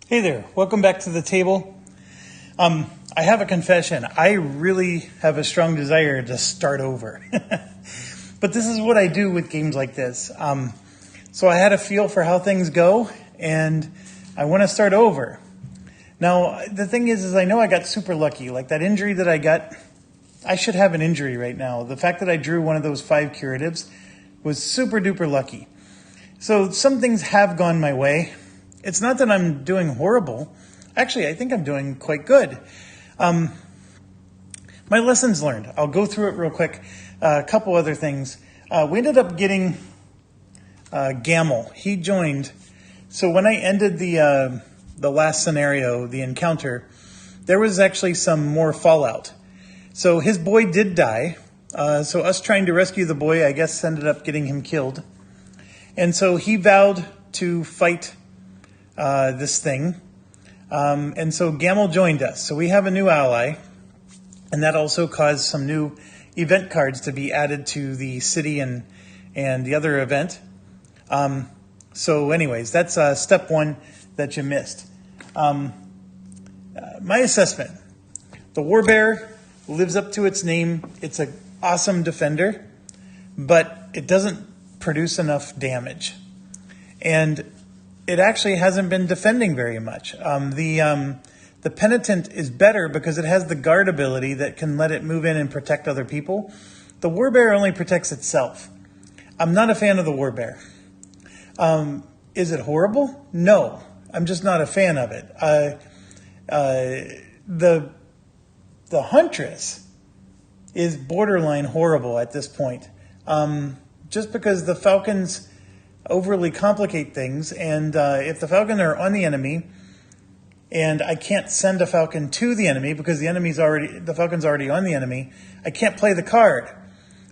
Hey there, welcome back to the table. I have a confession. I really have a strong desire to start over. But this is what I do with games like this. So I had a feel for how things go, and I want to start over. Now, the thing is I know I got super lucky. Like that injury that I got, I should have an injury right now. The fact that I drew one of those 5 curatives was super duper lucky. So some things have gone my way. It's not that I'm doing horrible. Actually, I think I'm doing quite good. My lessons learned. I'll go through it real quick. A couple other things. We ended up getting Gamel. He joined. So when I ended the last scenario, the encounter, there was actually some more fallout. So his boy did die. So us trying to rescue the boy, I guess, ended up getting him killed. And so he vowed to fight this thing. And so Gamel joined us. So we have a new ally. And that also caused some new event cards to be added to the city and the other event. So anyways, that's step 1 that you missed. My assessment. The Warbear lives up to its name. It's an awesome defender, but it doesn't produce enough damage. And it actually hasn't been defending very much. The Penitent is better because it has the guard ability that can let it move in and protect other people. The Warbear only protects itself. I'm not a fan of the Warbear. Is it horrible? No, I'm just not a fan of it. The Huntress is borderline horrible at this point. Just because the Falcons overly complicate things, and if the Falcon are on the enemy, and I can't send a Falcon to the enemy because the Falcon's already on the enemy, I can't play the card.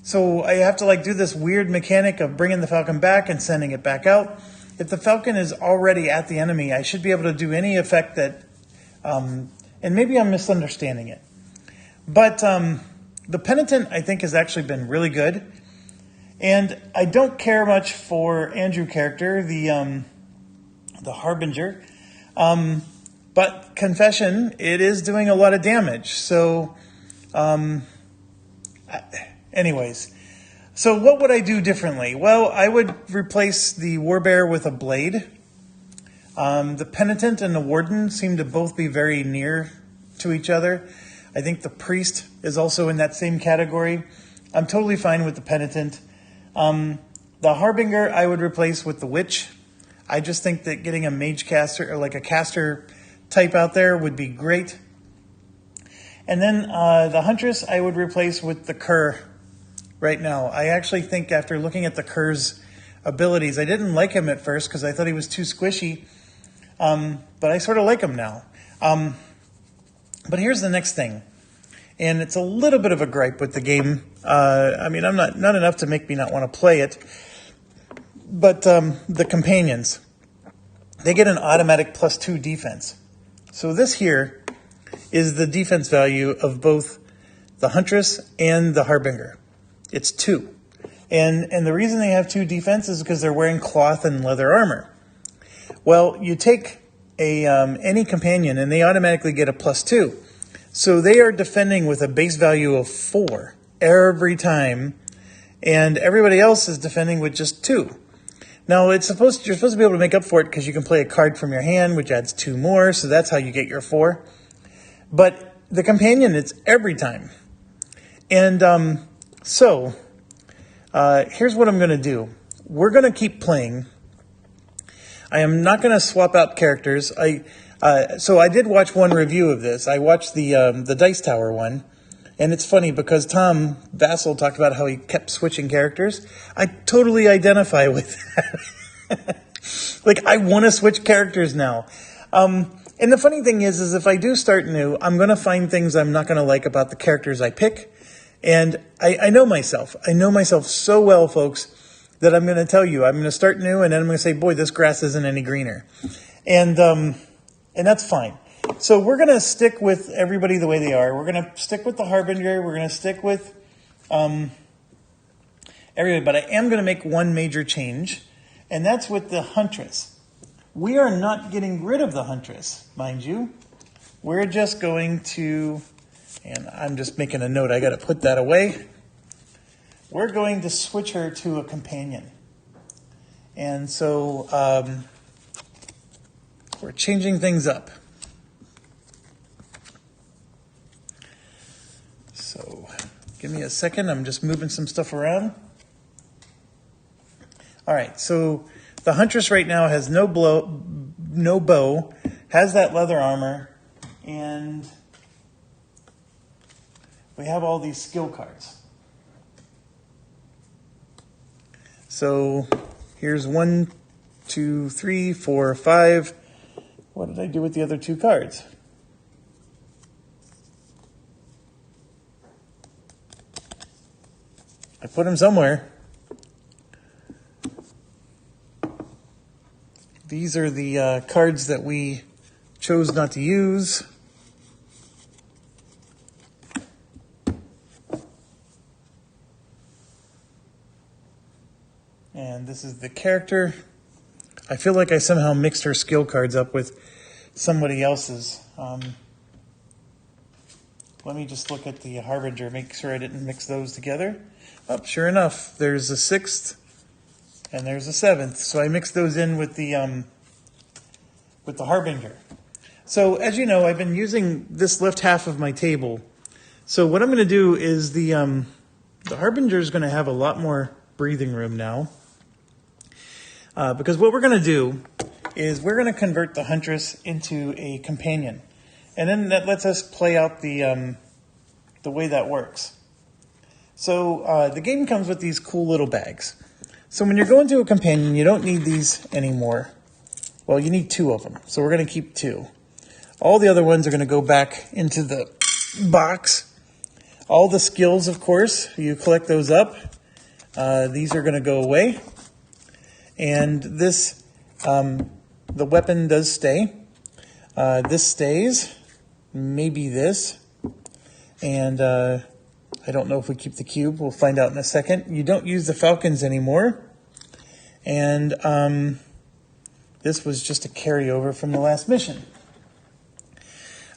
So I have to do this weird mechanic of bringing the Falcon back and sending it back out. If the Falcon is already at the enemy, I should be able to do any effect that, and maybe I'm misunderstanding it. But the Penitent, I think, has actually been really good. And I don't care much for Andrew character, the Harbinger. But confession, it is doing a lot of damage. So, anyways. So what would I do differently? Well, I would replace the Warbear with a blade. The Penitent and the Warden seem to both be very near to each other. I think the Priest is also in that same category. I'm totally fine with the Penitent. The Harbinger I would replace with the Witch. I just think that getting a mage caster or a caster type out there would be great. And then the Huntress I would replace with the Cur right now. I actually think after looking at the Cur's abilities, I didn't like him at first because I thought he was too squishy, but I sort of like him now. But here's the next thing. And it's a little bit of a gripe with the game. I'm not enough to make me not want to play it. But the companions, they get an automatic +2 defense. So this here is the defense value of both the Huntress and the Harbinger. It's 2. And the reason they have 2 defense is because they're wearing cloth and leather armor. Well, you take any companion and they automatically get a +2. So they are defending with a base value of 4 every time, and everybody else is defending with just 2. Now, you're supposed to be able to make up for it because you can play a card from your hand, which adds 2 more, so that's how you get your 4. But the companion, it's every time. And here's what I'm going to do. We're going to keep playing. I am not going to swap out characters. So I did watch one review of this. I watched the Dice Tower one, and it's funny because Tom Vassal talked about how he kept switching characters. I totally identify with that. I want to switch characters now. And the funny thing is if I do start new, I'm going to find things I'm not going to like about the characters I pick. And I know myself. I know myself so well, folks, that I'm going to tell you, I'm going to start new, and then I'm going to say, boy, this grass isn't any greener. And that's fine. So we're going to stick with everybody the way they are. We're going to stick with the Harbinger. We're going to stick with everybody. But I am going to make one major change, and that's with the Huntress. we are not getting rid of the Huntress, mind you. We're just going to, and I'm just making a note, I got to put that away. We're going to switch her to a companion. And so we're changing things up. So give me a second. I'm just moving some stuff around. All right, so the Huntress right now has no bow, has that leather armor, and we have all these skill cards. So here's 1, 2, 3, 4, 5. What did I do with the other 2 cards? I put them somewhere. These are the cards that we chose not to use. And this is the character. I feel like I somehow mixed her skill cards up with somebody else's. Let me just look at the Harbinger, make sure I didn't mix those together. Oh, sure enough, there's a 6th and there's a 7th. So I mixed those in with the Harbinger. So as you know, I've been using this left half of my table. So what I'm going to do is the Harbinger is going to have a lot more breathing room now. Because what we're going to do is we're going to convert the Huntress into a companion. And then that lets us play out the way that works. So the game comes with these cool little bags. So when you're going to a companion, you don't need these anymore. Well, you need 2 of them. So we're going to keep 2. All the other ones are going to go back into the box. All the skills, of course, you collect those up. These are going to go away. And this, the weapon does stay. This stays. Maybe this. And I don't know if we keep the cube. We'll find out in a second. You don't use the falcons anymore. And this was just a carryover from the last mission.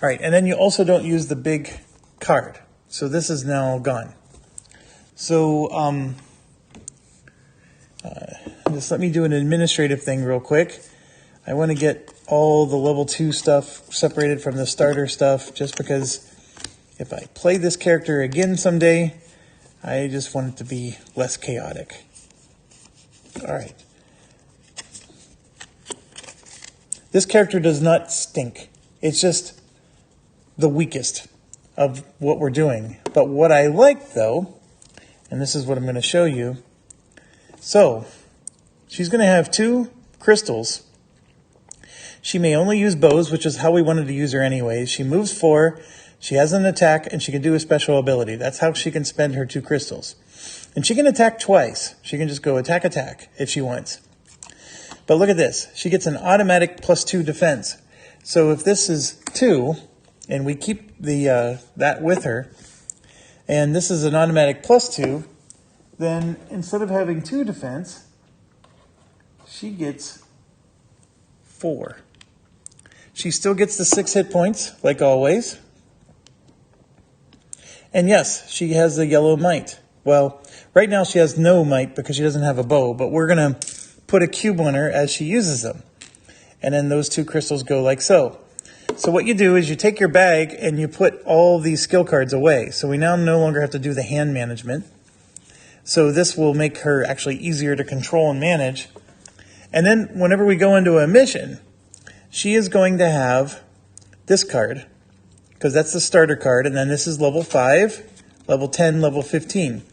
All right, and then you also don't use the big card. So this is now gone. So just let me do an administrative thing real quick. I want to get all the level 2 stuff separated from the starter stuff, just because if I play this character again someday, I just want it to be less chaotic. All right. This character does not stink. It's just the weakest of what we're doing. But what I like, though, and this is what I'm going to show you. So, she's going to have 2 crystals. She may only use bows, which is how we wanted to use her anyways. She moves 4, she has an attack, and she can do a special ability. That's how she can spend her 2 crystals. And she can attack twice. She can just go attack, attack, if she wants. But look at this. She gets an automatic +2 defense. So if this is 2, and we keep the that with her, and this is an automatic +2, then instead of having 2 defense, she gets 4. She still gets the 6 hit points, like always. And yes, she has the yellow might. Well, right now she has no might because she doesn't have a bow, but we're going to put a cube on her as she uses them. And then those 2 crystals go like so. So what you do is you take your bag and you put all these skill cards away. So we now no longer have to do the hand management. So this will make her actually easier to control and manage. And then whenever we go into a mission, she is going to have this card, because that's the starter card. And then this is level 5, level 10, level 15.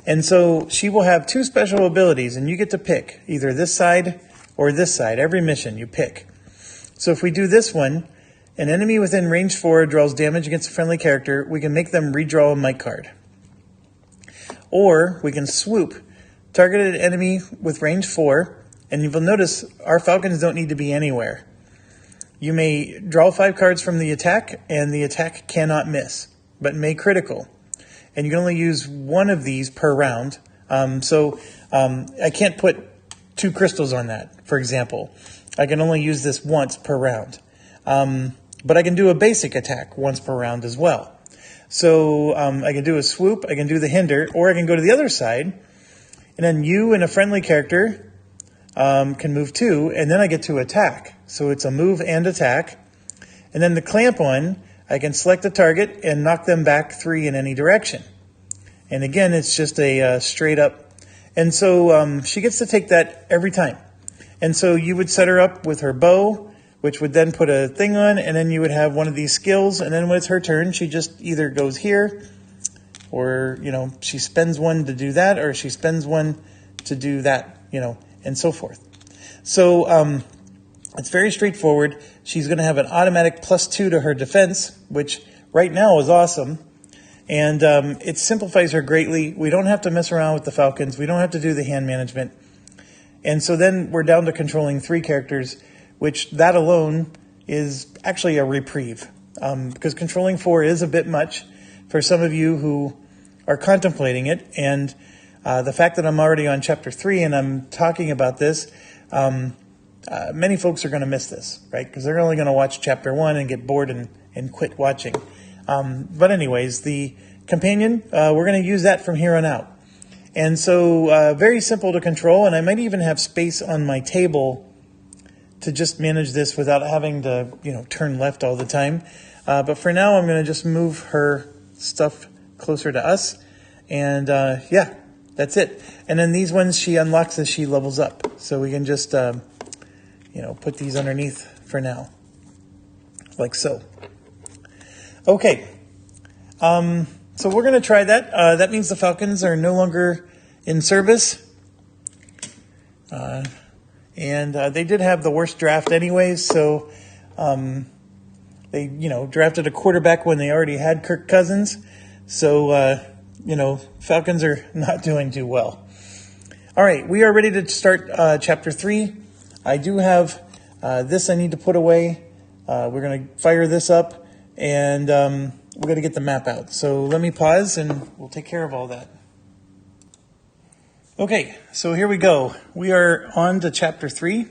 And so she will have 2 special abilities, and you get to pick either this side or this side. Every mission you pick. So if we do this one, an enemy within range 4 draws damage against a friendly character. We can make them redraw a might card. Or we can swoop, target an enemy with range 4, and you'll notice our falcons don't need to be anywhere. You may draw 5 cards from the attack, and the attack cannot miss, but may critical. And you can only use 1 of these per round. I can't put 2 crystals on that, for example. I can only use this once per round. But I can do a basic attack once per round as well. So I can do a swoop, I can do the hinder, or I can go to the other side, and then you and a friendly character can move 2, and then I get to attack. So it's a move and attack. And then the clamp one, I can select a target and knock them back 3 in any direction. And again, it's just a straight up. And so she gets to take that every time. And so you would set her up with her bow, which would then put a thing on, and then you would have one of these skills, and then when it's her turn, she just either goes here, or, she spends one to do that, or she spends one to do that, and so forth. So it's very straightforward. She's going to have an automatic +2 to her defense, which right now is awesome. And it simplifies her greatly. We don't have to mess around with the falcons. We don't have to do the hand management. And so then we're down to controlling 3 characters, which that alone is actually a reprieve. Because controlling 4 is a bit much for some of you who are contemplating it. And the fact that I'm already on chapter 3 and I'm talking about this, many folks are going to miss this, right? Because they're only going to watch chapter 1 and get bored and quit watching. But anyways, the companion, we're going to use that from here on out. And so very simple to control, and I might even have space on my table to just manage this without having to, turn left all the time. But for now, I'm going to just move her stuff closer to us. And yeah, that's it. And then these ones she unlocks as she levels up. So we can just, put these underneath for now, like so. Okay. So we're going to try that. That means the falcons are no longer in service. And they did have the worst draft anyways, so they, drafted a quarterback when they already had Kirk Cousins. So, Falcons are not doing too well. All right, we are ready to start Chapter 3. I do have this I need to put away. We're going to fire this up, and we're going to get the map out. So let me pause, and we'll take care of all that. Okay, so here we go. We are on to Chapter 3.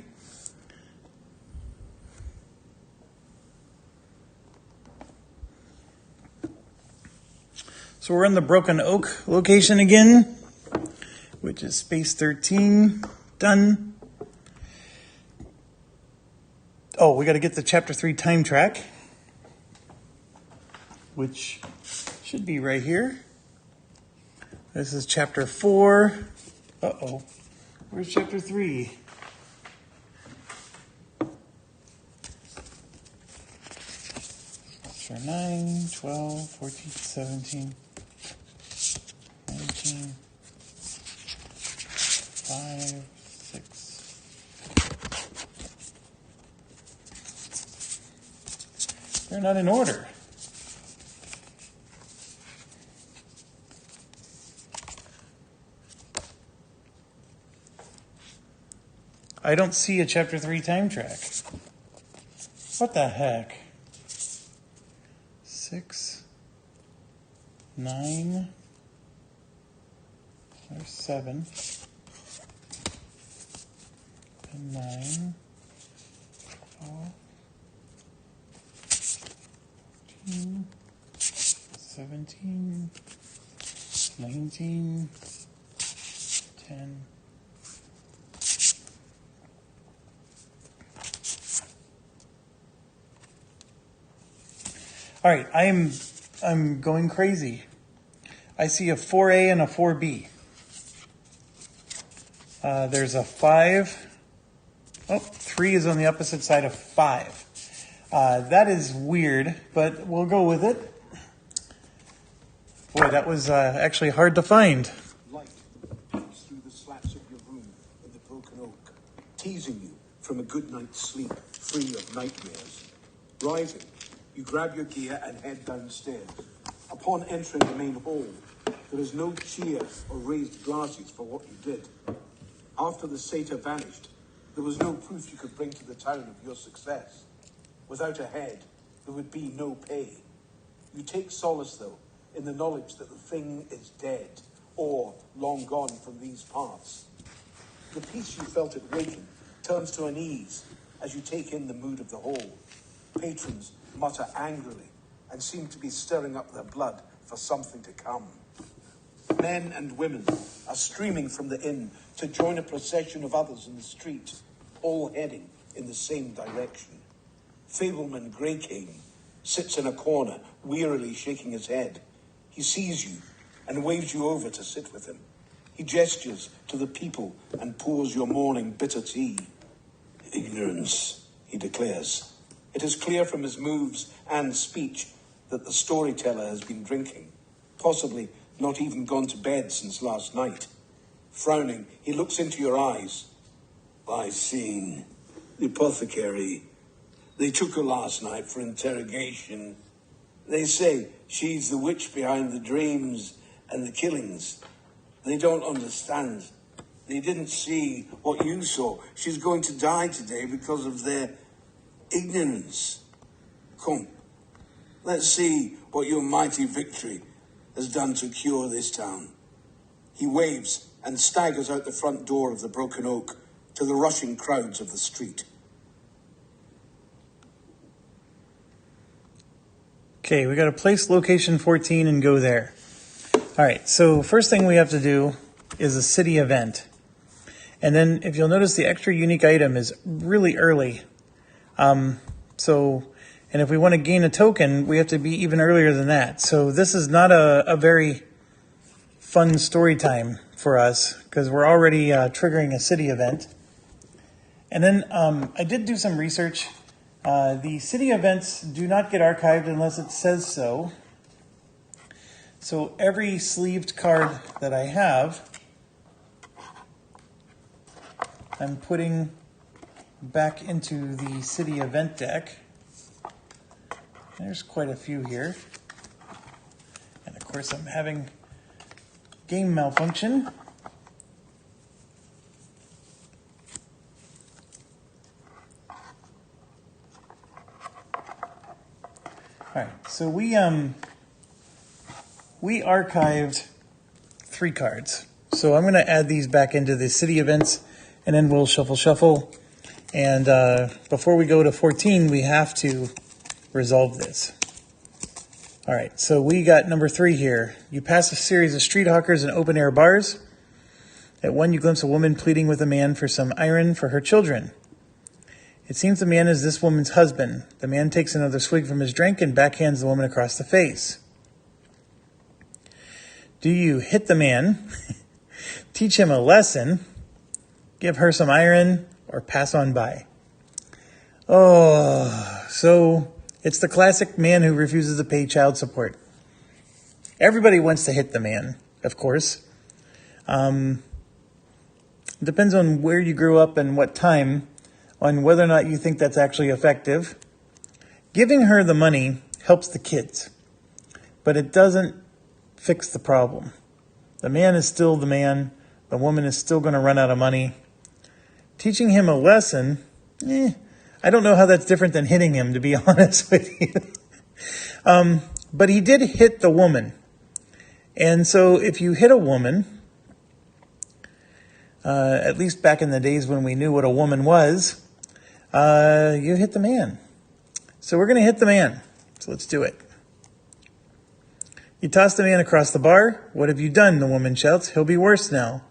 So we're in the Broken Oak location again, which is space 13. Done. Oh, we got to get the Chapter 3 time track, which should be right here. This is Chapter 4. Uh-oh. Where's Chapter 3? So 9, 12, 14, 17, 19, 5, 6. They're not in order. I don't see a Chapter 3 time track. What the heck? 6, 9, there's 7, and 9, 12, 14, 17, 19, 10. All right, I'm going crazy. I see a 4A and a 4B. There's a 5. Oh, 3 is on the opposite side of 5. That is weird, but we'll go with it. Boy, that was actually hard to find. Light peeks through the slats of your room in the Broken Oak, teasing you from a good night's sleep, free of nightmares. Rising, you grab your gear and head downstairs. Upon entering the main hall, there is no cheer or raised glasses for what you did. After the satyr vanished, there was no proof you could bring to the town of your success. Without a head, there would be no pay. You take solace, though, in the knowledge that the thing is dead, or long gone from these parts. The peace you felt at waking turns to unease as you take in the mood of the hall. Patrons mutter angrily and seem to be stirring up their blood for something to come. Men and women are streaming from the inn to join a procession of others in the street, all heading in the same direction. Fableman Greycane sits in a corner, wearily shaking his head. He sees you and waves you over to sit with him. He gestures to the people and pours your morning bitter tea. Ignorance, he declares. It is clear from his moves and speech that the storyteller has been drinking, possibly not even gone to bed since last night. Frowning, he looks into your eyes. I've seen the apothecary. They took her last night for interrogation. They say she's the witch behind the dreams and the killings. They don't understand. They didn't see what you saw. She's going to die today because of their ignorance. Come, let's see what your mighty victory has done to cure this town. He waves and staggers out the front door of the Broken Oak to the rushing crowds of the street. Okay, we got to place location 14 and go there. All right, so first thing we have to do is a city event. And then if you'll notice, the extra unique item is really early. And if we want to gain a token, we have to be even earlier than that. So this is not a very fun story time for us because we're already triggering a city event. And then I did do some research. The city events do not get archived unless it says so. So every sleeved card that I have, I'm putting back into the city event deck. There's quite a few here. And of course I'm having game malfunction. All right, so we archived 3 cards. So I'm going to add these back into the city events, and then we'll shuffle. And before we go to 14, we have to resolve this. All right, so we got number 3 here. You pass a series of street hawkers and open-air bars. At one, you glimpse a woman pleading with a man for some iron for her children. It seems the man is this woman's husband. The man takes another swig from his drink and backhands the woman across the face. Do you hit the man, teach him a lesson, give her some iron, or pass on by? Oh, so it's the classic man who refuses to pay child support. Everybody wants to hit the man, of course. Depends on where you grew up and what time, on whether or not you think that's actually effective. Giving her the money helps the kids, but it doesn't fix the problem. The man is still the man. The woman is still going to run out of money. Teaching him a lesson, I don't know how that's different than hitting him, to be honest with you. But he did hit the woman. And so if you hit a woman, at least back in the days when we knew what a woman was, you hit the man. So we're going to hit the man. So let's do it. You toss the man across the bar. What have you done? The woman shouts. He'll be worse now.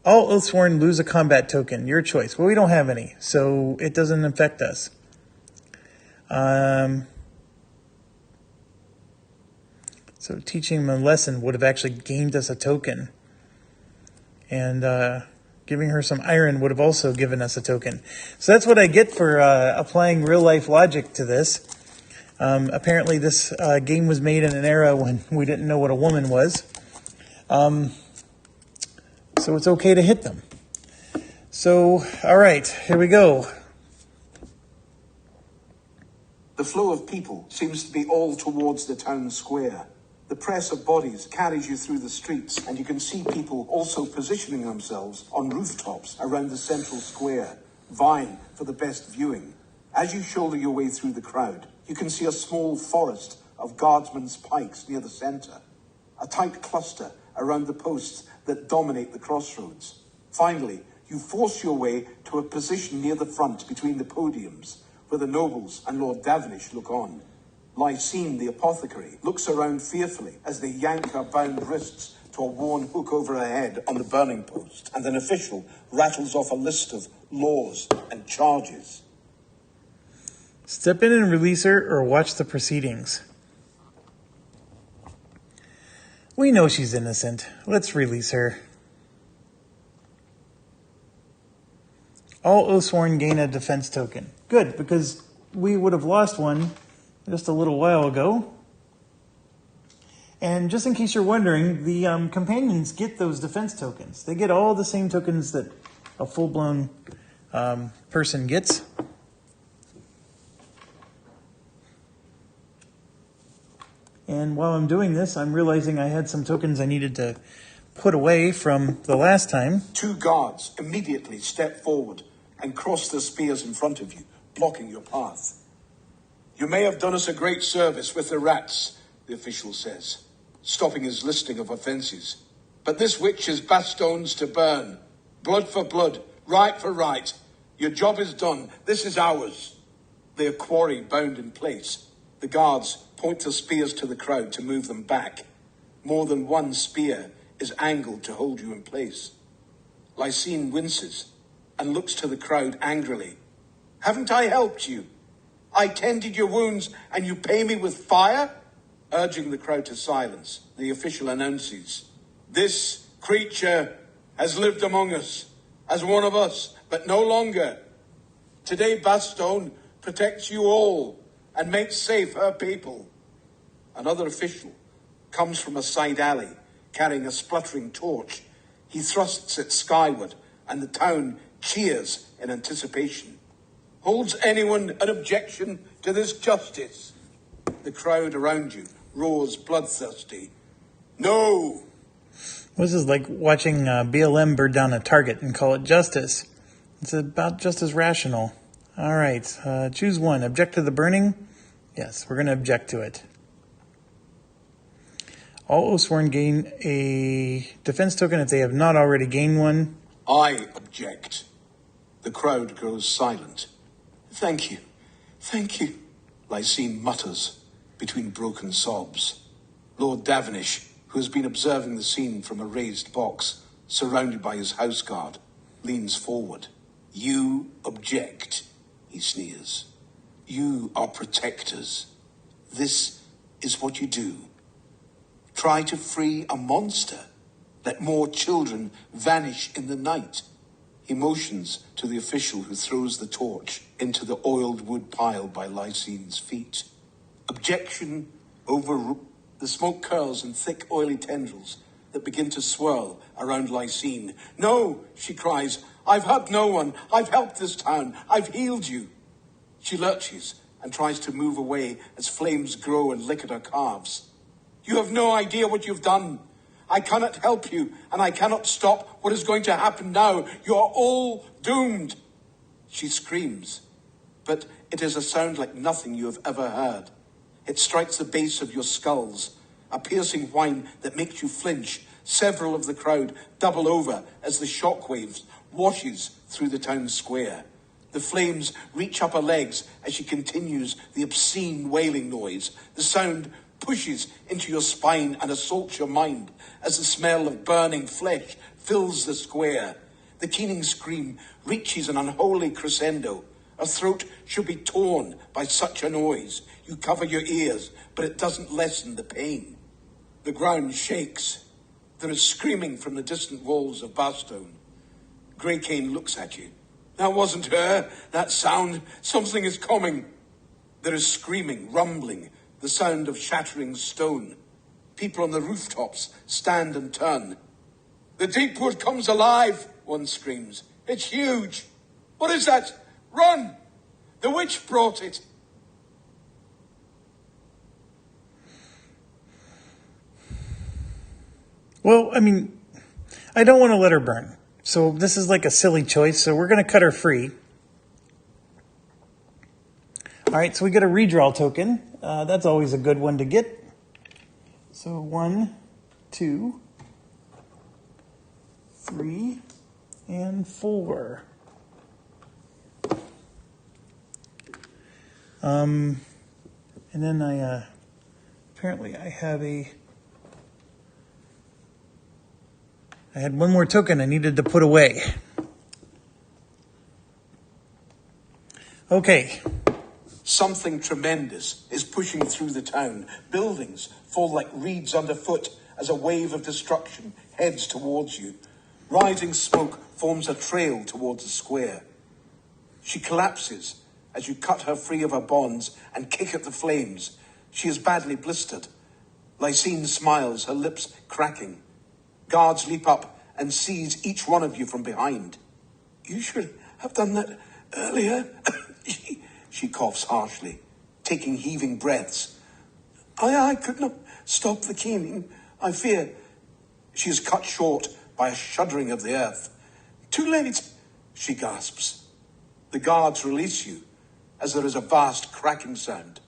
All Oathsworn lose a combat token. Your choice. Well, we don't have any, so it doesn't affect us. So teaching him a lesson would have actually gained us a token. And giving her some iron would have also given us a token. So that's what I get for applying real-life logic to this. Apparently this game was made in an era when we didn't know what a woman was. So it's okay to hit them. So, all right, here we go. The flow of people seems to be all towards the town square. The press of bodies carries you through the streets, and you can see people also positioning themselves on rooftops around the central square, vying for the best viewing. As you shoulder your way through the crowd, you can see a small forest of guardsmen's pikes near the centre, a tight cluster around the posts that dominate the crossroads. Finally, You force your way to a position near the front between the podiums, where the nobles and Lord Davenish look on. Lysine, the apothecary, looks around fearfully as they yank her bound wrists to a worn hook over her head on the burning post, and an official rattles off a list of laws and charges. Step in and release her, or watch the proceedings. We know she's innocent. Let's release her. All Oathsworn gain a defense token. Good, because we would have lost one just a little while ago. And just in case you're wondering, the companions get those defense tokens. They get all the same tokens that a full-blown person gets. And while I'm doing this, I'm realizing I had some tokens I needed to put away from the last time. 2 guards immediately step forward and cross their spears in front of you, blocking your path. You may have done us a great service with the rats, the official says, stopping his listing of offences. But this witch is bastions to burn. Blood for blood, right for right. Your job is done. This is ours. They are quarry bound in place. The guards point their spears to the crowd to move them back. More than one spear is angled to hold you in place. Lysine winces and looks to the crowd angrily. Haven't I helped you? I tended your wounds and you pay me with fire? Urging the crowd to silence, the official announces, this creature has lived among us as one of us, but no longer. Today Bastone protects you all and makes safe her people. Another official comes from a side alley, carrying a spluttering torch. He thrusts it skyward, and the town cheers in anticipation. Holds anyone an objection to this justice? The crowd around you roars bloodthirsty. No! This is like watching BLM burn down a target and call it justice. It's about just as rational. All right, choose one. Object to the burning? Yes, we're going to object to it. All Oathsworn gain a defense token if they have not already gained one. I object. The crowd grows silent. Thank you. Thank you, Lysine mutters between broken sobs. Lord Davenish, who has been observing the scene from a raised box, surrounded by his houseguard, leans forward. You object, he sneers. You are protectors. This is what you do. Try to free a monster. Let more children vanish in the night. He motions to the official who throws the torch into the oiled wood pile by Lysine's feet. Objection overruled. The smoke curls in thick, oily tendrils that begin to swirl around Lysine. No, she cries. I've hurt no one. I've helped this town. I've healed you. She lurches and tries to move away as flames grow and lick at her calves. You have no idea what you've done. I cannot help you, and I cannot stop what is going to happen now. You are all doomed. She screams, but it is a sound like nothing you have ever heard. It strikes the base of your skulls, a piercing whine that makes you flinch. Several of the crowd double over as the shockwaves washes through the town square. The flames reach up her legs as she continues the obscene wailing noise. The sound pushes into your spine and assaults your mind as the smell of burning flesh fills the square. The keening scream reaches an unholy crescendo. A throat should be torn by such a noise. You cover your ears, but it doesn't lessen the pain. The ground shakes. There is screaming from the distant walls of Barstone. Grey Cane looks at you. That wasn't her. That sound. Something is coming. There is screaming, rumbling, the sound of shattering stone. People on the rooftops stand and turn. The deep wood comes alive, one screams. It's huge. What is that? Run! The witch brought it. Well, I mean, I don't want to let her burn. So this is like a silly choice, so we're going to cut her free. All right, so we get a redraw token. That's always a good one to get. So 1, 2, 3, and 4. And then apparently I had one more token I needed to put away. Okay. Something tremendous is pushing through the town. Buildings fall like reeds underfoot as a wave of destruction heads towards you. Rising smoke forms a trail towards the square. She collapses as you cut her free of her bonds and kick at the flames. She is badly blistered. Lysine smiles, her lips cracking. Guards leap up and seize each one of you from behind. You should have done that earlier. She coughs harshly, taking heaving breaths. I could not stop the keening. I fear. She is cut short by a shuddering of the earth. Too late, she gasps. The guards release you as there is a vast cracking sound.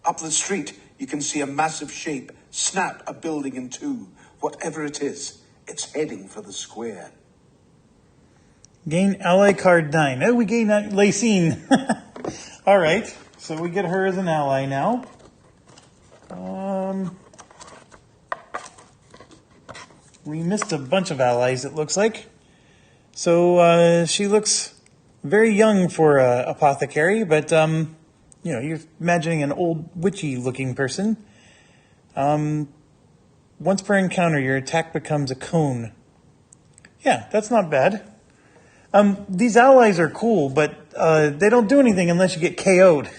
Up the street, you can see a massive shape snap a building in two. Whatever it is, it's heading for the square. Gain ally card 9. Oh, we gain Lysine. All right, so we get her as an ally now. We missed a bunch of allies, it looks like. So she looks very young for an apothecary, but you're imagining an old witchy-looking person. Once per encounter, your attack becomes a cone. Yeah, that's not bad. These allies are cool, but they don't do anything unless you get KO'd.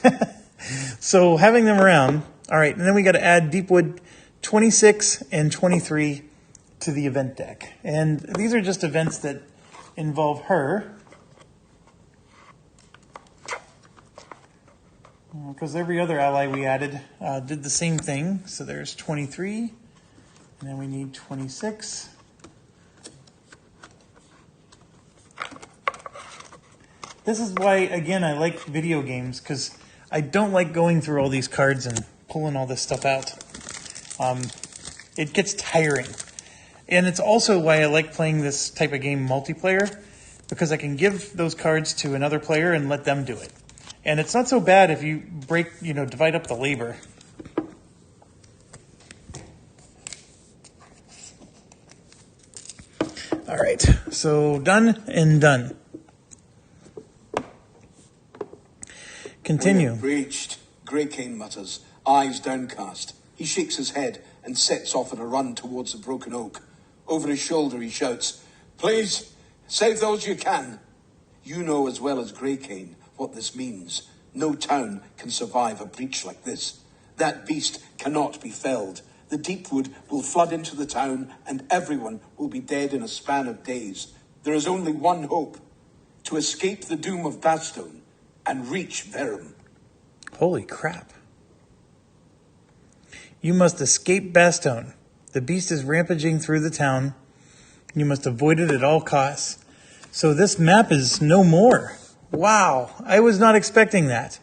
So having them around. All right, and then we got to add Deepwood 26 and 23 to the event deck. And these are just events that involve her. Because every other ally we added did the same thing. So there's 23, and then we need 26. This is why, again, I like video games, because I don't like going through all these cards and pulling all this stuff out. It gets tiring. And it's also why I like playing this type of game multiplayer, because I can give those cards to another player and let them do it. And it's not so bad if you divide up the labor. All right, so done and done. Continue. We have breached, Greycane mutters, eyes downcast. He shakes his head and sets off at a run towards the broken oak. Over his shoulder he shouts, "Please, save those you can." You know as well as Greycane what this means. No town can survive a breach like this. That beast cannot be felled. The Deepwood will flood into the town and everyone will be dead in a span of days. There is only one hope: to escape the doom of Bastone and reach Verum. Holy crap. You must escape Bastone. The beast is rampaging through the town. You must avoid it at all costs. So this map is no more. Wow, I was not expecting that.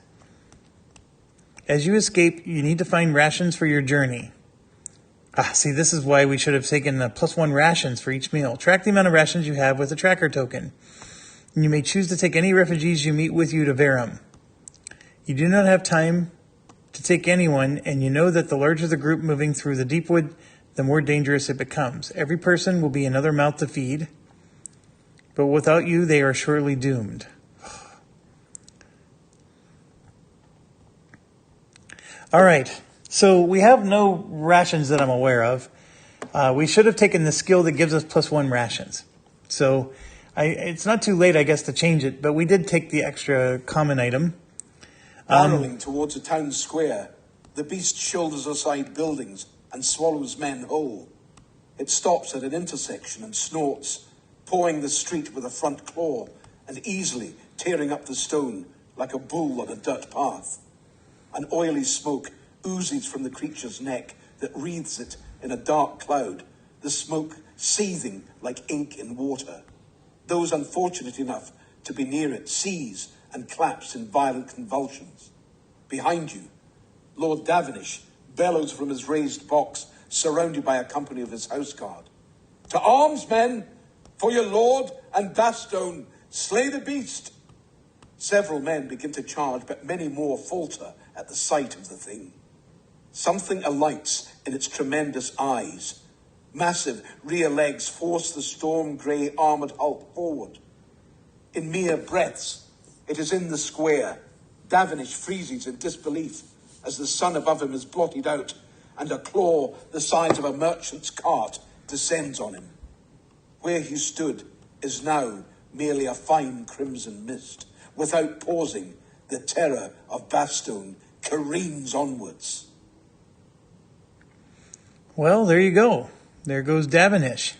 As you escape, you need to find rations for your journey. See, this is why we should have taken the +1 rations for each meal. Track the amount of rations you have with a tracker token. You may choose to take any refugees you meet with you to Verum. You do not have time to take anyone, and you know that the larger the group moving through the Deepwood, the more dangerous it becomes. Every person will be another mouth to feed, but without you, they are surely doomed. All right, so we have no rations that I'm aware of. We should have taken the skill that gives us +1 rations. So it's not too late, I guess, to change it, but we did take the extra common item. Barreling towards a town square, the beast shoulders aside buildings and swallows men whole. It stops at an intersection and snorts, pawing the street with a front claw and easily tearing up the stone like a bull on a dirt path. An oily smoke oozes from the creature's neck that wreathes it in a dark cloud, the smoke seething like ink in water. Those unfortunate enough to be near it seize and collapse in violent convulsions. Behind you, Lord Davenish bellows from his raised box, surrounded by a company of his houseguard. "To arms, men! For your lord and Bastone, slay the beast. Several men begin to charge, but many more falter at the sight of the thing. Something alights in its tremendous eyes. Massive rear legs force the storm-grey armoured hulk forward. In mere breaths, it is in the square. Davenish freezes in disbelief as the sun above him is blotted out and a claw the size of a merchant's cart descends on him. Where he stood is now merely a fine crimson mist. Without pausing, the terror of Bastone careens onwards. Well, there you go. There goes Davenish.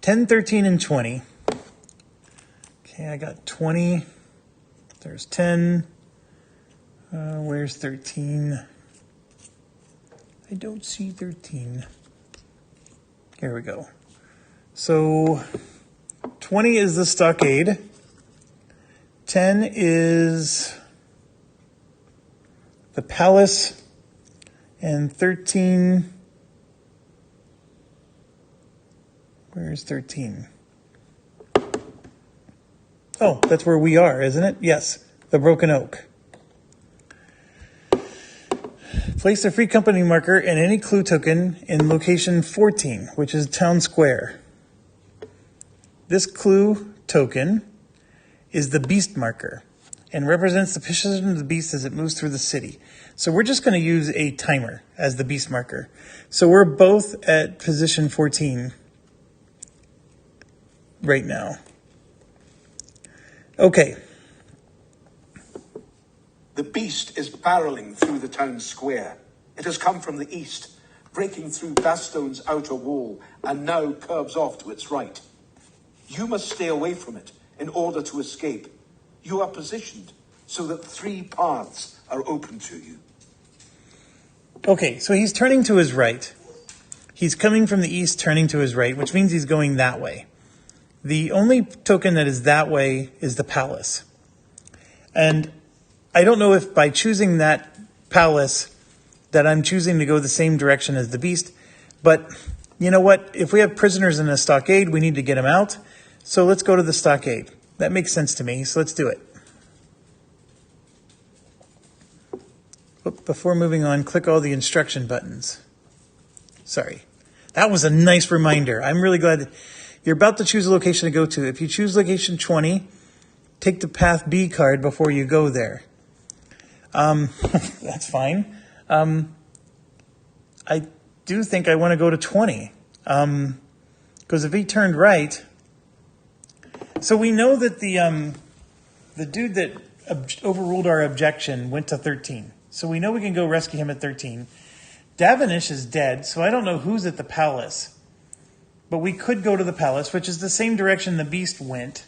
10, 13, and 20. Okay, I got 20. There's 10. Where's 13? I don't see 13. Here we go. So 20 is the stockade. 10 is the palace. And 13, where's 13? Oh, that's where we are, isn't it? Yes, the Broken Oak. Place the free company marker and any clue token in location 14, which is town square. This clue token is the beast marker and represents the position of the beast as it moves through the city. So we're just going to use a timer as the beast marker. So we're both at position 14 right now. Okay. The beast is barreling through the town square. It has come from the east, breaking through Bastone's outer wall, and now curves off to its right. You must stay away from it in order to escape. You are positioned so that 3 paths are open to you. Okay, so he's turning to his right. He's coming from the east, turning to his right, which means he's going that way. The only token that is that way is the palace. And I don't know if by choosing that palace that I'm choosing to go the same direction as the beast, but you know what? If we have prisoners in a stockade, we need to get them out. So let's go to the stockade. That makes sense to me, so let's do it. Before moving on, click all the instruction buttons. Sorry. That was a nice reminder. I'm really glad that you're about to choose a location to go to. If you choose location 20, take the Path B card before you go there. That's fine. I do think I want to go to 20. Because if he turned right... So we know that the dude that overruled our objection went to 13. So we know we can go rescue him at 13. Davenish is dead, so I don't know who's at the palace. But we could go to the palace, which is the same direction the beast went.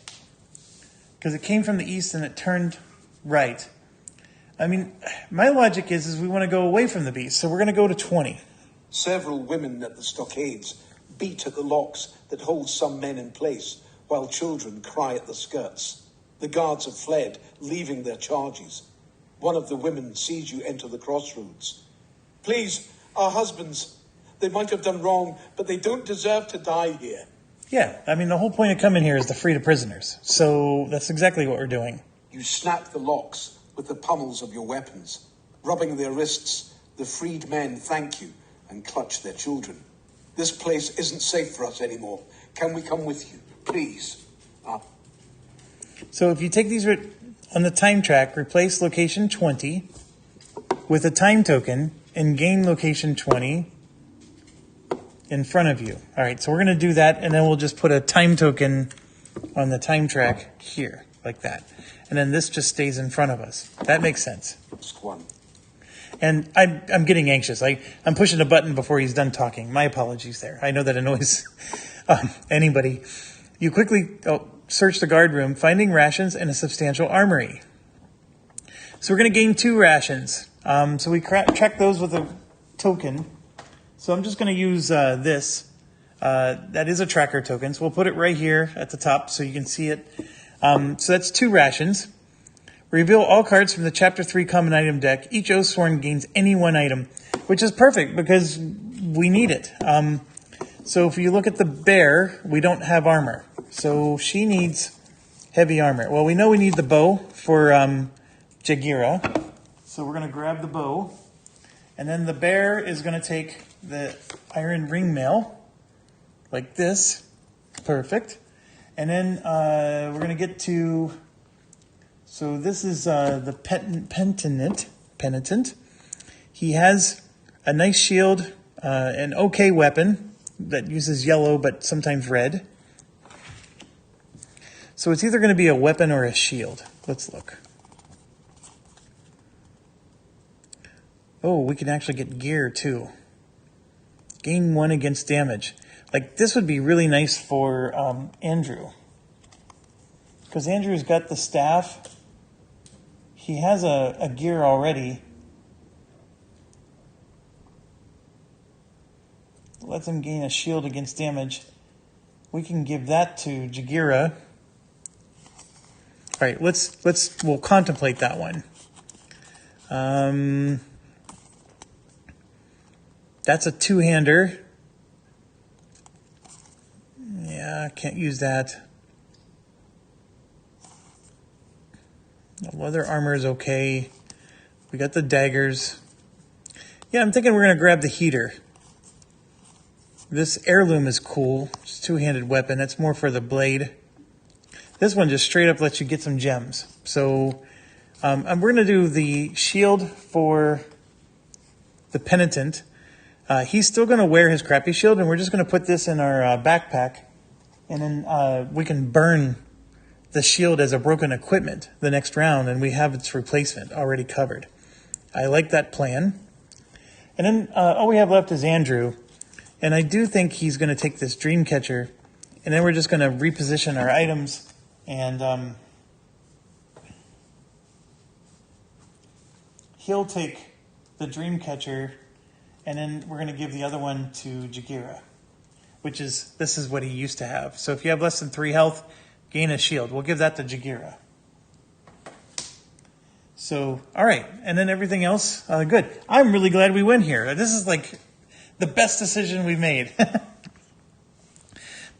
Because it came from the east and it turned right. I mean, my logic is we want to go away from the beast, so we're going to go to 20. Several women at the stockades beat at the locks that hold some men in place, while children cry at the skirts. The guards have fled, leaving their charges. One of the women sees you enter the crossroads. Please, our husbands, they might have done wrong, but they don't deserve to die here. Yeah, I mean, the whole point of coming here is to free the prisoners. So that's exactly what we're doing. You snap the locks with the pummels of your weapons. Rubbing their wrists, the freed men thank you and clutch their children. This place isn't safe for us anymore. Can we come with you? Please. So if you take these on the time track, replace location 20 with a time token and gain location 20 in front of you. All right, so we're going to do that, and then we'll just put a time token on the time track here, like that. And then this just stays in front of us. That makes sense. And I'm getting anxious. I'm pushing a button before he's done talking. My apologies there. I know that annoys anybody. You quickly search the guard room, finding rations and a substantial armory. So we're going to gain 2 rations. So we track those with a token. So I'm just going to use this. That is a tracker token. So we'll put it right here at the top so you can see it. So that's 2 rations. Reveal all cards from the Chapter 3 common item deck. Each Oathsworn gains any 1 item, which is perfect because we need it. So if you look at the bear, we don't have armor. So she needs heavy armor. Well, we know we need the bow for Jagira. So we're going to grab the bow. And then the bear is going to take the iron ring mail, like this. Perfect. And then we're going to get to, so this is the penitent. He has a nice shield, an okay weapon that uses yellow but sometimes red. So it's either going to be a weapon or a shield. Let's look. Oh, we can actually get gear too. Gain 1 against damage. Like, this would be really nice for Andrew. Because Andrew's got the staff. He has a gear already. Lets him gain a shield against damage. We can give that to Jagira. All right, we'll contemplate that one. That's a two-hander. Yeah, I can't use that. Leather armor is okay. We got the daggers. Yeah, I'm thinking we're going to grab the heater. This heirloom is cool. It's a two-handed weapon. That's more for the blade. This one just straight up lets you get some gems. So we're going to do the shield for the penitent. He's still going to wear his crappy shield, and we're just going to put this in our backpack. And then we can burn the shield as a broken equipment the next round, and we have its replacement already covered. I like that plan. And then all we have left is Andrew. And I do think he's going to take this dream catcher, and then we're just going to reposition our items, and he'll take the dream catcher, and then we're going to give the other one to Jagira, this is what he used to have. So if you have less than 3 health, gain a shield. We'll give that to Jagira. So, all right. And then everything else, good. I'm really glad we went here. This is like the best decision we made.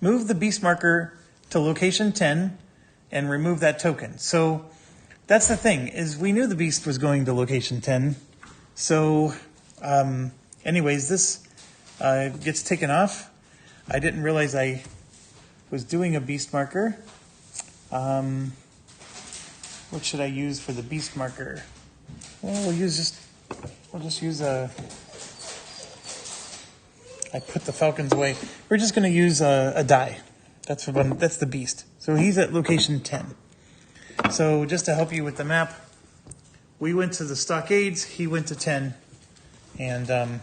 Move the beast marker to location 10 and remove that token. So that's the thing, is we knew the beast was going to location 10. So anyways, this gets taken off. I didn't realize I was doing a beast marker. What should I use for the beast marker? Well, we'll just use a, I put the falcons away. We're just going to use a die. That's the beast. So he's at location 10. So just to help you with the map, we went to the stockades, he went to 10. And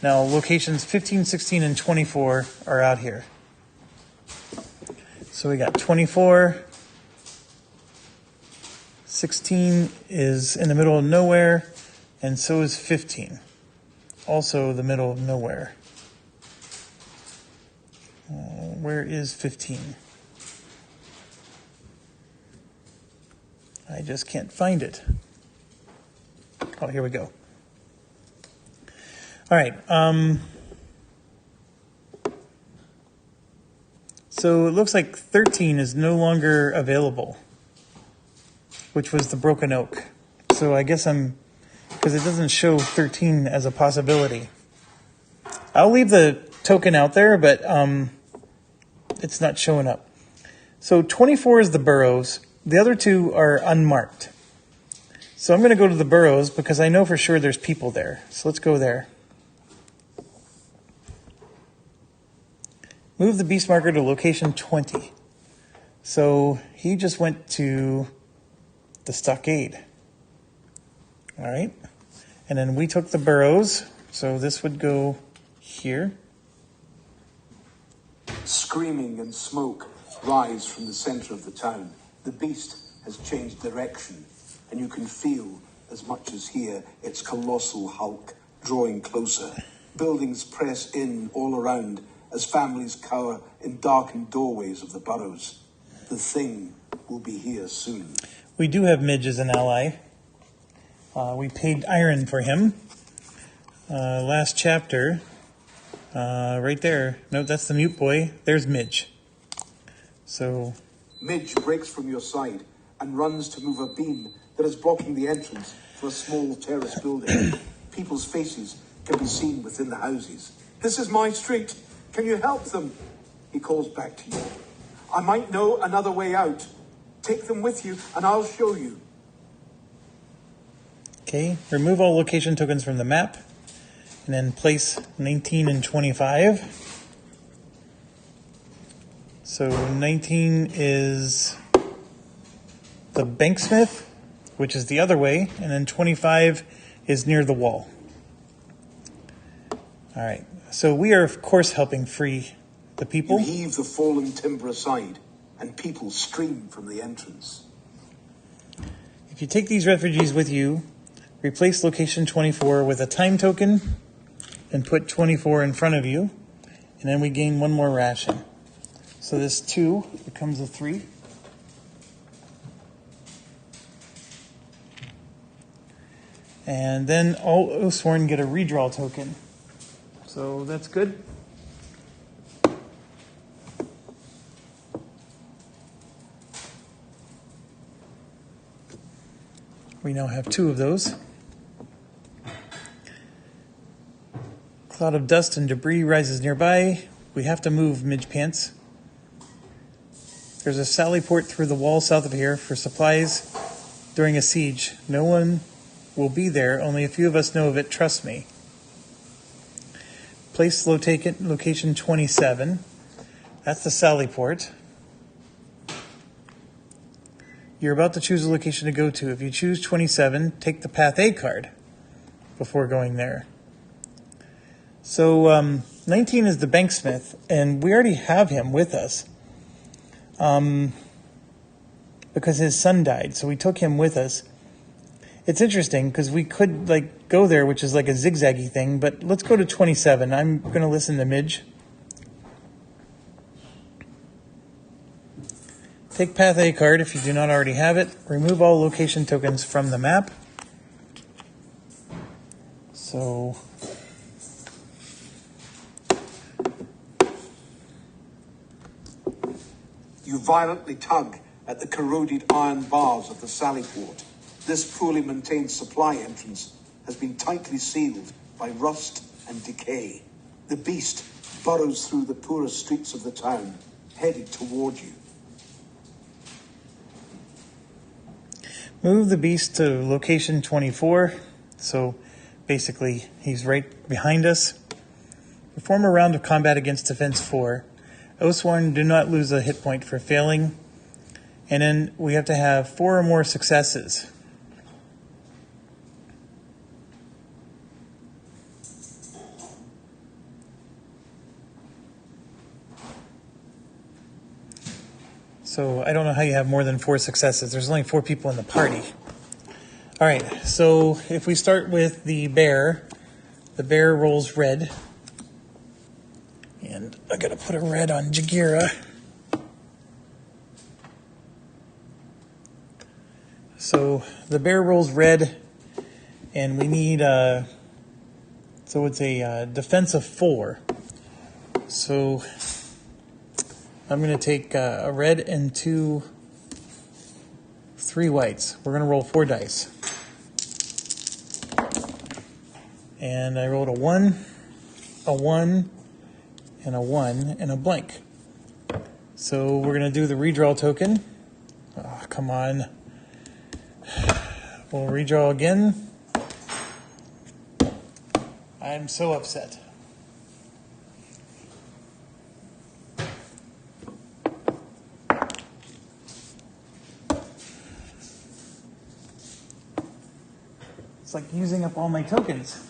now locations 15, 16, and 24 are out here. So we got 24. 16 is in the middle of nowhere, and so is 15. Also the middle of nowhere. Where is 15? I just can't find it. Oh, here we go. All right. So it looks like 13 is no longer available, which was the broken oak. So I guess because it doesn't show 13 as a possibility. I'll leave the token out there, but it's not showing up. So 24 is the burrows. The other two are unmarked. So I'm going to go to the burrows because I know for sure there's people there. So let's go there. Move the beast marker to location 20. So he just went to the stockade. All right. And then we took the burrows. So this would go here. Screaming and smoke rise from the center of the town. The beast has changed direction, and you can feel, as much as hear, its colossal hulk drawing closer. Buildings press in all around as families cower in darkened doorways of the burrows. The thing will be here soon. We do have Midge as an ally. We paid iron for him. Last chapter, Right there. Nope, that's the mute boy. There's Midge. So, Midge breaks from your side and runs to move a beam that is blocking the entrance to a small terrace building. People's faces can be seen within the houses. This is my street. Can you help them? He calls back to you. I might know another way out. Take them with you and I'll show you. okay, remove all location tokens from the map, and then place 19 and 25. So 19 is the banksmith, which is the other way, and then 25 is near the wall. All right, so we are, of course, helping free the people. You heave the fallen timber aside, and people scream from the entrance. If you take these refugees with you, replace location 24 with a time token, and put 24 in front of you, and then we gain one more ration. So this 2 becomes a 3. And then all Oathsworn get a redraw token. So that's good. We now have 2 of those. Cloud of dust and debris rises nearby. We have to move Midge Pants. There's a sally port through the wall south of here for supplies during a siege. No one will be there. Only a few of us know of it. Trust me. Place location 27. That's the sally port. You're about to choose a location to go to. If you choose 27, take the Path A card before going there. So 19 is the banksmith, and we already have him with us because his son died. So we took him with us. It's interesting because we could go there, which is like a zigzaggy thing, but let's go to 27. I'm going to listen to Midge. Take Path A card if you do not already have it. Remove all location tokens from the map. So You violently tug at the corroded iron bars of the sally port. This poorly maintained supply entrance has been tightly sealed by rust and decay. The beast burrows through the poorest streets of the town, headed toward you. move the beast to location 24. So basically, he's right behind us. Perform a round of combat against defense 4. Oathsworn, do not lose a hit point for failing. And then we have to have 4 or more successes. So I don't know how you have more than 4 successes. There's only 4 people in the party. All right, so if we start with the bear rolls red. And I gotta put a red on Jagira. So the bear rolls red, and we need so it's a defense of 4. So I'm going to take a red and 3 whites. We're going to roll 4 dice. And I rolled a 1, and a 1, and a blank. So we're going to do the redraw token. Oh, come on. We'll redraw again. I'm so upset. It's like using up all my tokens.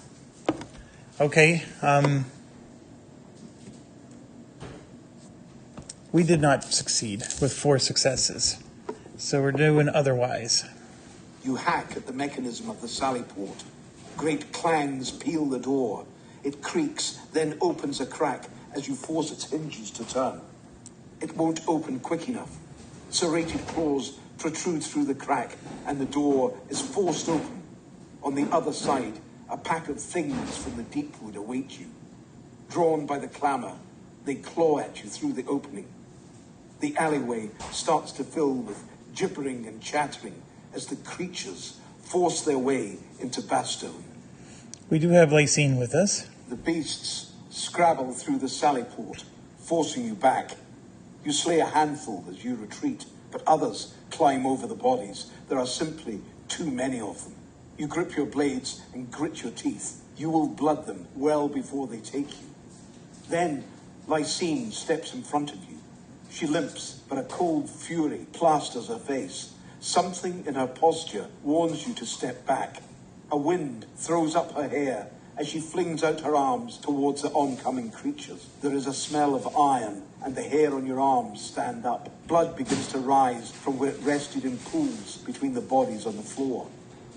Okay, we did not succeed with 4 successes. So we're doing otherwise. You hack at the mechanism of the sally port. Great clangs peel the door. It creaks, then opens a crack as you force its hinges to turn. It won't open quick enough. Serrated claws protrude through the crack, and the door is forced open. On the other side, a pack of things from the deep wood await you. Drawn by the clamour, they claw at you through the opening. The alleyway starts to fill with gibbering and chattering as the creatures force their way into Bastone. We do have Lysine with us. The beasts scrabble through the sally port, forcing you back. You slay a handful as you retreat, but others climb over the bodies. There are simply too many of them. You grip your blades and grit your teeth. You will blood them well before they take you. Then Lysine steps in front of you. She limps, but a cold fury plasters her face. Something in her posture warns you to step back. A wind throws up her hair as she flings out her arms towards the oncoming creatures. There is a smell of iron, and the hair on your arms stand up. Blood begins to rise from where it rested in pools between the bodies on the floor.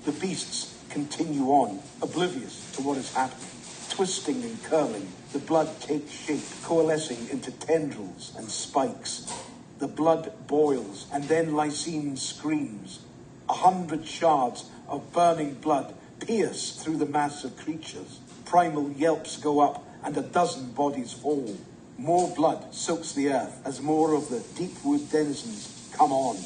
The beasts continue on, oblivious to what is happening. Twisting and curling, the blood takes shape, coalescing into tendrils and spikes. The blood boils, and then Lysine screams. 100 shards of burning blood pierce through the mass of creatures. Primal yelps go up, and a dozen bodies fall. More blood soaks the earth as more of the deep wood denizens come on.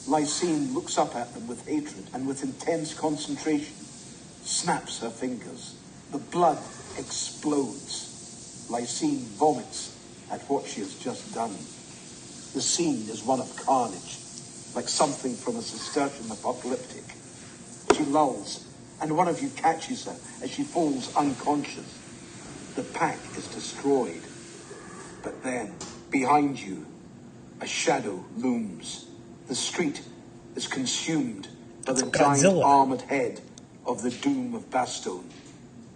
Lysine looks up at them with hatred, and with intense concentration, snaps her fingers. The blood explodes. Lysine vomits at what she has just done. The scene is one of carnage, like something from a Cistercian apocalyptic. She lulls, and one of you catches her as she falls unconscious. The pack is destroyed. But then, behind you, a shadow looms. The street is consumed by the giant armoured head of the Doom of Bastone.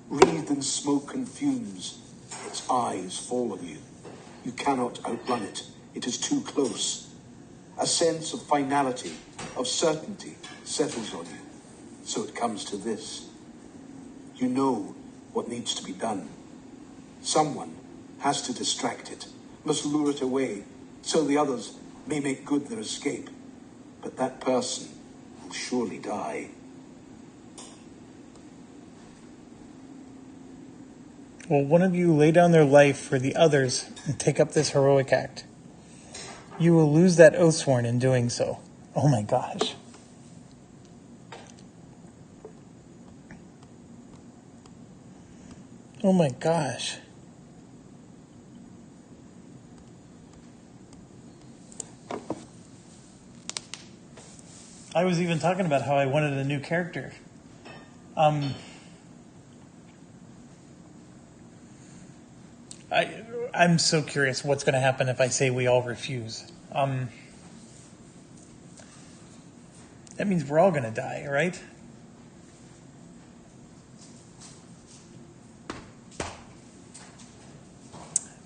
Wreathed in smoke and fumes, its eyes fall on you. You cannot outrun it. It is too close. A sense of finality, of certainty, settles on you. So it comes to this. You know what needs to be done. Someone has to distract it, must lure it away, so the others may make good their escape. But that person will surely die. Will one of you lay down their life for the others and take up this heroic act? You will lose that Oathsworn in doing so. Oh my gosh. Oh my gosh. I was even talking about how I wanted a new character. I'm so curious what's going to happen if I say we all refuse. That means we're all going to die, right?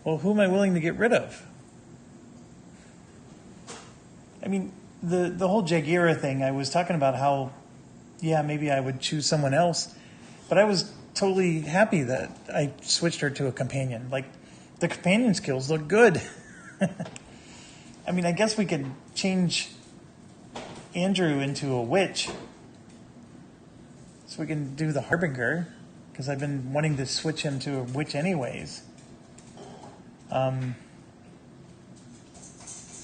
Well, who am I willing to get rid of? I mean, the whole Jagira thing, I was talking about how, yeah, maybe I would choose someone else, but I was totally happy that I switched her to a companion. Like, the companion skills look good. I mean, I guess we could change Andrew into a witch, so we can do the Harbinger, because I've been wanting to switch him to a witch anyways. I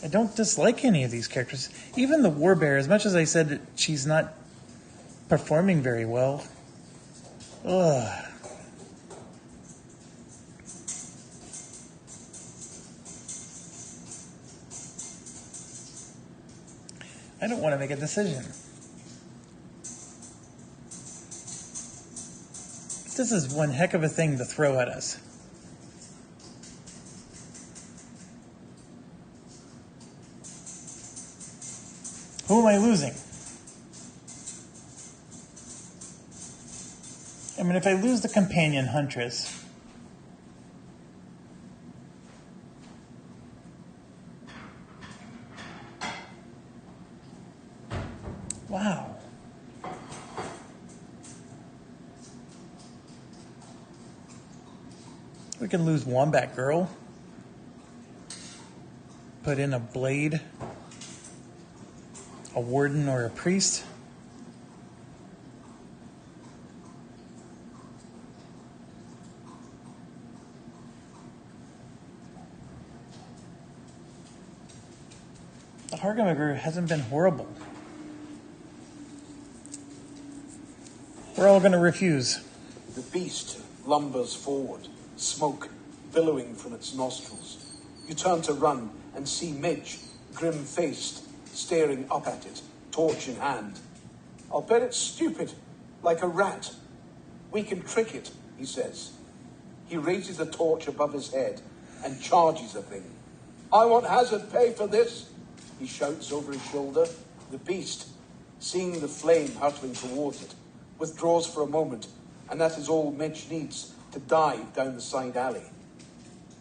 don't dislike any of these characters. Even the Warbear, as much as I said that she's not performing very well. Ugh. I don't want to make a decision. This is one heck of a thing to throw at us. Who am I losing? I mean, if I lose the companion huntress, wow. We can lose Wombat Girl. Put in a blade, a warden, or a priest. Hargamager hasn't been horrible. We're all going to refuse. The beast lumbers forward, smoke billowing from its nostrils. You turn to run and see Midge, grim-faced, staring up at it, torch in hand. I'll bet it's stupid, like a rat. We can trick it, he says. He raises a torch above his head and charges the thing. I want hazard pay for this, he shouts over his shoulder. The beast, seeing the flame hurtling towards it, withdraws for a moment, and that is all Midge needs to dive down the side alley.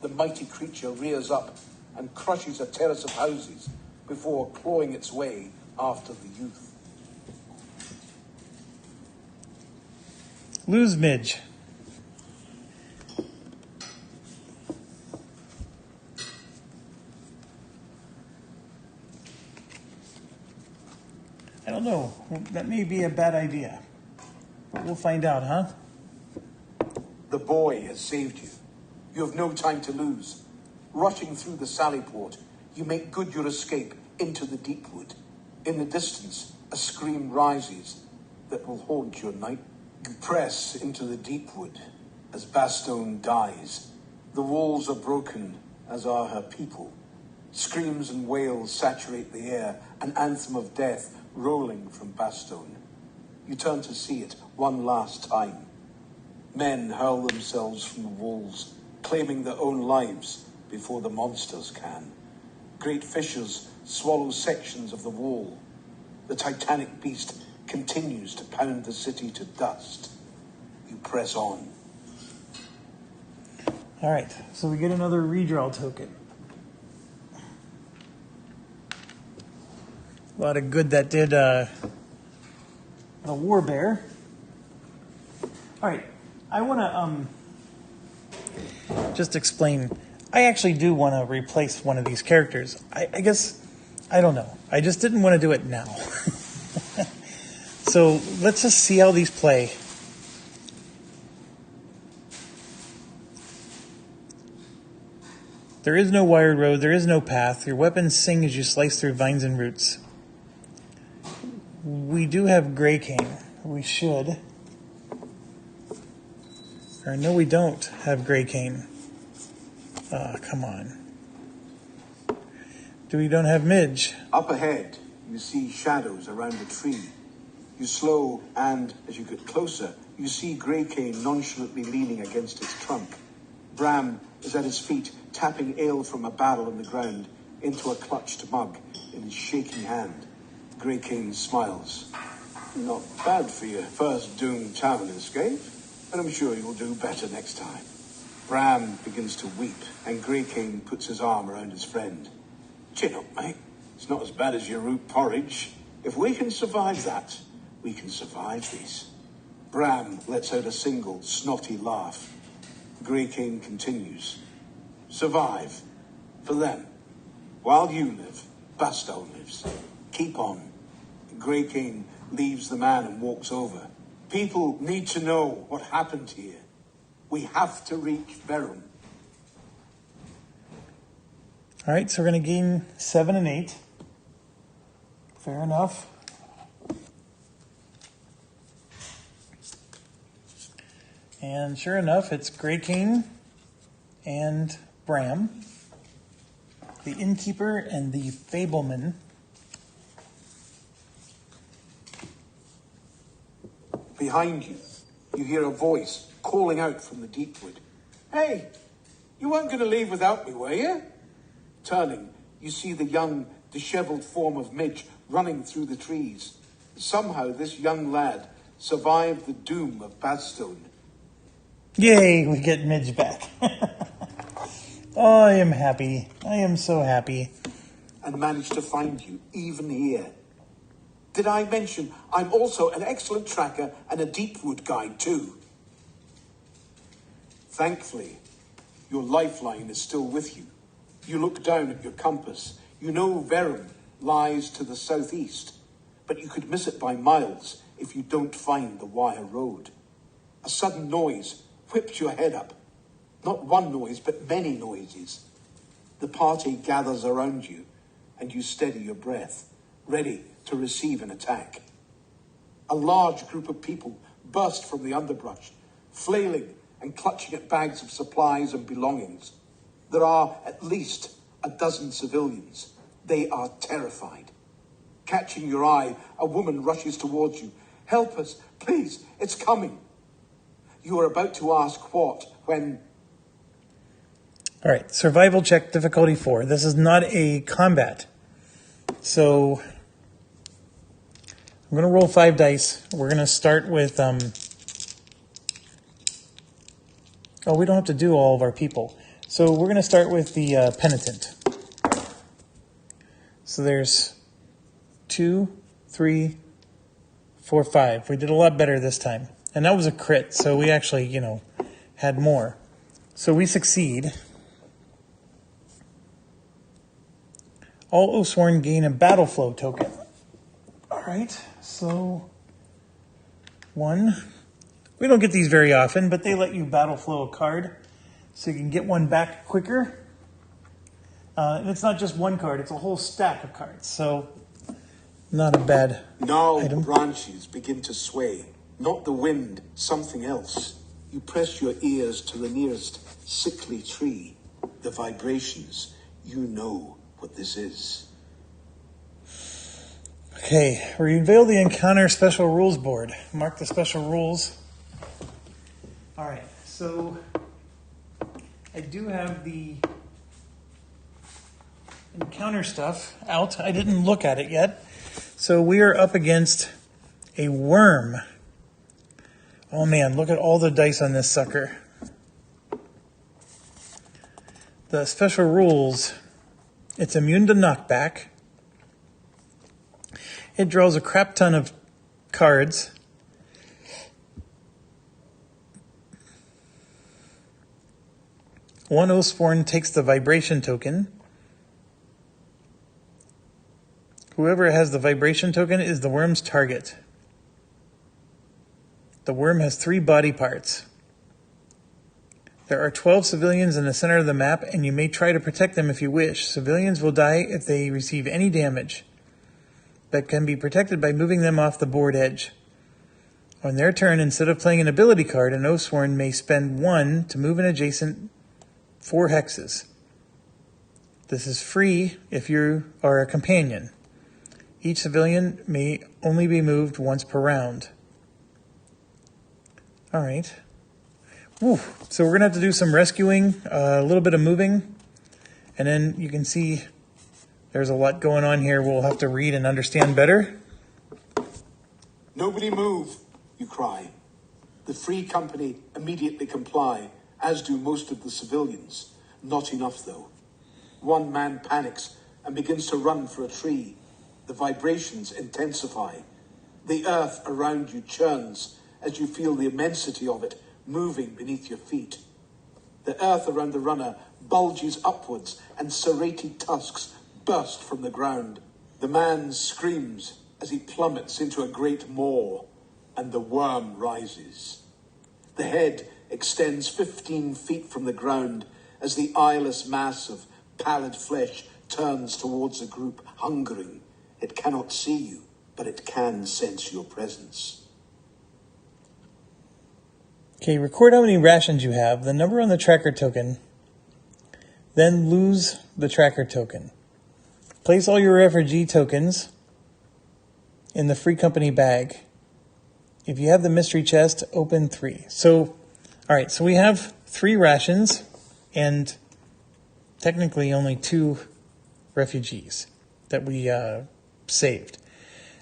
The mighty creature rears up and crushes a terrace of houses before clawing its way after the youth. Lose Midge. I don't know. That may be a bad idea. But we'll find out, huh? The boy has saved you. You have no time to lose. Rushing through the sally port, you make good your escape into the deep wood. In the distance, a scream rises that will haunt your night. You press into the deep wood as Bastone dies. The walls are broken, as are her people. Screams and wails saturate the air, an anthem of death rolling from Bastone. You turn to see it one last time. Men hurl themselves from the walls, claiming their own lives before the monsters can. Great fissures swallow sections of the wall. The titanic beast continues to pound the city to dust. You press on. All right, so we get another redraw token. A lot of good that did the war bear. All right, I want to just explain. I actually do want to replace one of these characters. I guess, I don't know. I just didn't want to do it now. So let's just see how these play. There is no wired road. There is no path. Your weapons sing as you slice through vines and roots. We do have Grey Cane. We should. Or no, we don't have Grey Cane. Come on. We don't have Midge. Up ahead, you see shadows around a tree. You slow, and as you get closer, you see Grey Cane nonchalantly leaning against its trunk. Bram is at his feet, tapping ale from a barrel on the ground into a clutched mug in his shaking hand. Grey Cane smiles. Not bad for your first doomed tavern escape, but I'm sure you'll do better next time. Bram begins to weep, and Grey Cane puts his arm around his friend. Chin up, mate. It's not as bad as your root porridge. If we can survive that, we can survive this. Bram lets out a single, snotty laugh. Grey Cane continues. Survive. For them. While you live, Bastone lives. Keep on. Grey Cane leaves the man and walks over. People need to know what happened here. We have to reach Verum. All right, so we're going to gain 7 and 8. Fair enough. And sure enough, it's Grey Cane and Bram, the innkeeper and the fableman. Behind you, you hear a voice calling out from the deep wood. Hey, you weren't going to leave without me, were you? Turning, you see the young, dishevelled form of Midge running through the trees. Somehow this young lad survived the doom of Bastone. Yay, we get Midge back. Oh, I am happy. I am so happy. And managed to find you, even here. Did I mention I'm also an excellent tracker and a deep wood guide too? Thankfully, your lifeline is still with you. You look down at your compass. You know Verum lies to the southeast, but you could miss it by miles if you don't find the wire road. A sudden noise whips your head up. Not one noise, but many noises. The party gathers around you. and you steady your breath, ready to receive an attack. A large group of people burst from the underbrush, flailing and clutching at bags of supplies and belongings. There are at least a dozen civilians. They are terrified. Catching your eye, a woman rushes towards you. "Help us, please, it's coming." You are about to ask what, when... All right, survival check difficulty 4. This is not a combat. So I'm going to roll 5 dice. We're going to start with... Oh, we don't have to do all of our people. So we're going to start with the penitent. So there's 2, 3, 4, 5. We did a lot better this time. And that was a crit, so we actually, had more. So we succeed. All Oathsworn gain a battle flow token. All right, so 1. We don't get these very often, but they let you battle flow a card, so you can get one back quicker. And it's not just one card, it's a whole stack of cards, so not a bad item. Branches begin to sway. Not the wind, something else. You press your ears to the nearest sickly tree. The vibrations, you know what this is. Okay, reveal the encounter special rules board. Mark the special rules. All right, so I do have the encounter stuff out. I didn't look at it yet. So we are up against a worm. Oh man, look at all the dice on this sucker. The special rules, it's immune to knockback. It draws a crap ton of cards. One Oathsworn takes the vibration token. Whoever has the vibration token is the worm's target. The worm has 3 body parts. There are 12 civilians in the center of the map, and you may try to protect them if you wish. Civilians will die if they receive any damage, but can be protected by moving them off the board edge. On their turn, instead of playing an ability card, an Oathsworn may spend 1 to move an adjacent 4 hexes. This is free if you are a companion. Each civilian may only be moved once per round. All right. Woo. So we're going to have to do some rescuing, a little bit of moving, and then you can see there's a lot going on here we'll have to read and understand better. "Nobody move," you cry. The free company immediately comply, as do most of the civilians. Not enough, though. One man panics and begins to run for a tree. The vibrations intensify. The earth around you churns as you feel the immensity of it moving beneath your feet. The earth around the runner bulges upwards and serrated tusks burst from the ground. The man screams as he plummets into a great maw, and the worm rises. The head extends 15 feet from the ground as the eyeless mass of pallid flesh turns towards the group, hungering. It cannot see you, but it can sense your presence. Okay, record how many rations you have, the number on the tracker token, then lose the tracker token. Place all your refugee tokens in the free company bag. If you have the mystery chest, open 3. So, all right, so we have 3 rations and technically only 2 refugees that we saved.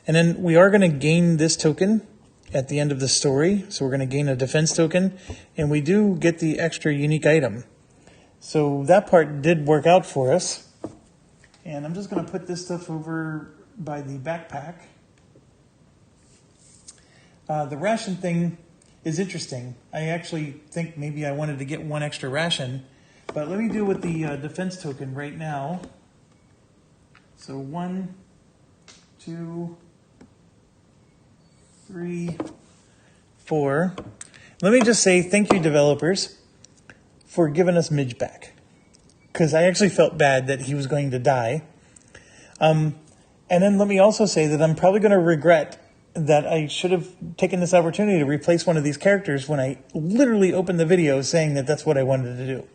And then we are going to gain this token at the end of the story. So we're going to gain a defense token, and we do get the extra unique item. So that part did work out for us. And I'm just going to put this stuff over by the backpack. The ration thing is interesting. I actually think maybe I wanted to get 1 extra ration, but let me do with the defense token right now. So 1, 2, 3, 4. Let me just say thank you, developers, for giving us Midge back, because I actually felt bad that he was going to die. And then let me also say that I'm probably going to regret that I should have taken this opportunity to replace one of these characters when I literally opened the video saying that that's what I wanted to do.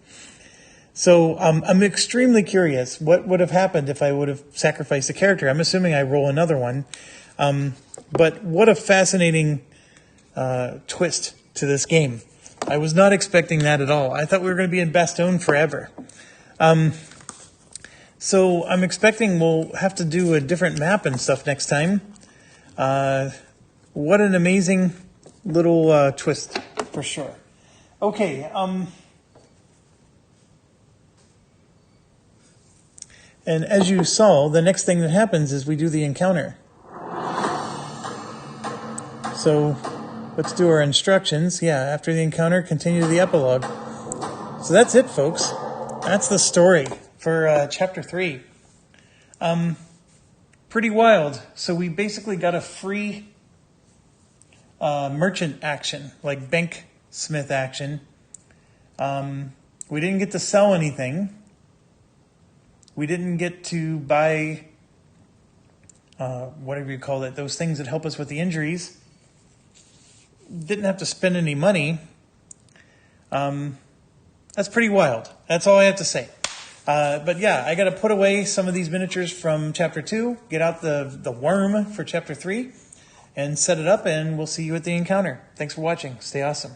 So I'm extremely curious what would have happened if I would have sacrificed a character. I'm assuming I roll another one. But what a fascinating twist to this game. I was not expecting that at all. I thought we were going to be in Bastogne forever. So I'm expecting we'll have to do a different map and stuff next time. What an amazing little twist, for sure. Okay. And as you saw, the next thing that happens is we do the encounter. So let's do our instructions. Yeah, after the encounter, continue the epilogue. So that's it, folks. That's the story for Chapter 3. Pretty wild. So we basically got a free merchant action, like banksmith action. We didn't get to sell anything. We didn't get to buy, whatever you call it, those things that help us with the injuries. Didn't have to spend any money. That's pretty wild. That's all I have to say. But yeah, I got to put away some of these miniatures from Chapter 2, get out the worm for Chapter 3, and set it up, and we'll see you at the encounter. Thanks for watching. Stay awesome.